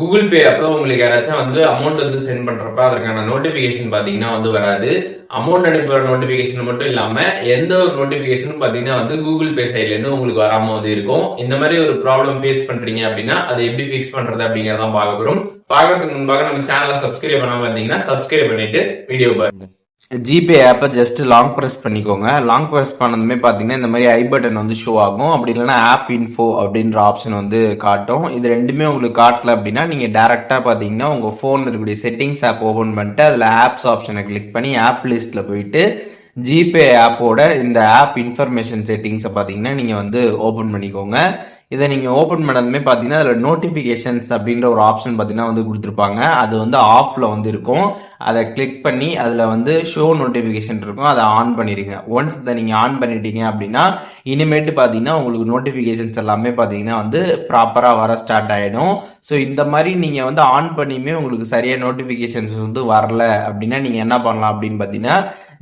Google Pay அப்போ உங்களுக்கு யாராச்சும் வந்து அமௌண்ட் வந்து சென்ட் பண்றப்ப அதற்கான நோட்டிபிகேஷன் பாத்தீங்கன்னா வந்து வராது. அமௌண்ட் அனுப்புற நோட்டிபிகேஷன் மட்டும் இல்லாம எந்த ஒரு நோட்டிபிகேஷனும் பாத்தீங்கன்னா வந்து கூகுள் பே சைட்ல இருந்து உங்களுக்கு வராம வந்து இருக்கும். இந்த மாதிரி ஒரு ப்ராப்ளம் ஃபேஸ் பண்றீங்க அப்படின்னா அதை எப்படி ஃபிக்ஸ் பண்றது அப்படிங்கறதான் பார்க்க போறோம். பார்க்கறதுக்கு முன்பாக நம்ம சேனலை சப்ஸ்கிரைப் பண்ணாம இருந்தீங்கன்னா சப்ஸ்கிரைப் பண்ணிட்டு வீடியோ பாருங்க. ஜிபே ஆப்பை ஜஸ்ட் லாங் ப்ரெஸ் பண்ணிக்கோங்க. லாங் ப்ரெஸ் பண்ணதுமே பார்த்தீங்கன்னா இந்த மாதிரி ஐ பட்டன் வந்து ஷோ ஆகும். அப்படி இல்லைன்னா ஆப் இன்ஃபோ அப்படின்ற ஆப்ஷன் வந்து காட்டும். இது ரெண்டுமே உங்களுக்கு காட்டல அப்படின்னா நீங்கள் டேரெக்டாக பார்த்தீங்கன்னா உங்கள் ஃபோனில் இருக்கக்கூடிய செட்டிங்ஸ் ஆப் ஓப்பன் பண்ணிட்டு அதில் ஆப்ஸ் ஆப்ஷனை கிளிக் பண்ணி ஆப் லிஸ்ட்டில் போயிட்டு ஜிபே ஆப்போட இந்த ஆப் இன்ஃபர்மேஷன் செட்டிங்ஸை பார்த்தீங்கன்னா நீங்கள் வந்து ஓப்பன் பண்ணிக்கோங்க. இதை நீங்கள் ஓப்பன் பண்ணதுமே பார்த்தீங்கன்னா அதில் நோட்டிஃபிகேஷன்ஸ் அப்படின்ற ஒரு ஆப்ஷன் பார்த்தீங்கன்னா வந்து கொடுத்துருப்பாங்க. அது வந்து ஆஃபில் வந்து இருக்கும். அதை கிளிக் பண்ணி அதில் வந்து ஷோ நோட்டிஃபிகேஷன் இருக்கும், அதை ஆன் பண்ணிடுங்க. ஒன்ஸ் இதை நீங்கள் ஆன் பண்ணிட்டீங்க அப்படின்னா இனிமேட்டு பார்த்தீங்கன்னா உங்களுக்கு நோட்டிஃபிகேஷன்ஸ் எல்லாமே பார்த்தீங்கன்னா வந்து ப்ராப்பராக வர ஸ்டார்ட் ஆகிடும். ஸோ இந்த மாதிரி நீங்கள் வந்து ஆன் பண்ணியுமே உங்களுக்கு சரியாக நோட்டிஃபிகேஷன்ஸ் வந்து வரல அப்படின்னா நீங்கள் என்ன பண்ணலாம் அப்படின்னு பார்த்தீங்கன்னா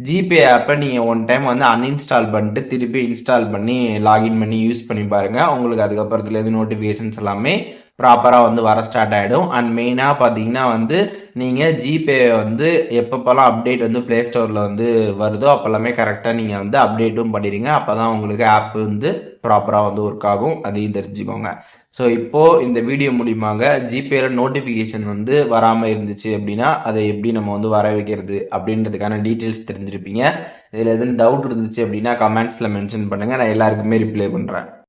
ஜிபே ஆப்பை நீங்கள் ஒன் டைம் வந்து அன்இன்ஸ்டால் பண்ணிட்டு திருப்பி இன்ஸ்டால் பண்ணி லாகின் பண்ணி யூஸ் பண்ணி பாருங்கள். உங்களுக்கு அதுக்கப்புறத்துலேருந்து நோட்டிஃபிகேஷன்ஸ் எல்லாமே ப்ராப்பராக வந்து வர ஸ்டார்ட் ஆகிடும். அண்ட் மெயினாக பார்த்தீங்கன்னா வந்து நீங்கள் ஜிபே வந்து எப்பப்போல்லாம் அப்டேட் வந்து ப்ளே ஸ்டோரில் வந்து வருதோ அப்போல்லாமே கரெக்டாக நீங்கள் வந்து அப்டேட்டும் பண்ணிடுங்க. அப்போ தான் உங்களுக்கு ஆப் வந்து ப்ராப்பராக வந்து ஒர்க் ஆகும். அதையும் தெரிஞ்சுக்கோங்க. ஸோ இப்போது இந்த வீடியோ மூலியமாக ஜிபேல நோட்டிஃபிகேஷன் வந்து வராமல் இருந்துச்சு அப்படின்னா அதை எப்படி நம்ம வந்து வர வைக்கிறது அப்படின்றதுக்கான டீட்டெயில்ஸ் தெரிஞ்சிருப்பீங்க. இதில் எதுவும் டவுட் இருந்துச்சு அப்படின்னா கமெண்ட்ஸில் மென்ஷன் பண்ணுங்கள். நான் எல்லாருக்குமே ரிப்ளை பண்ணுறேன்.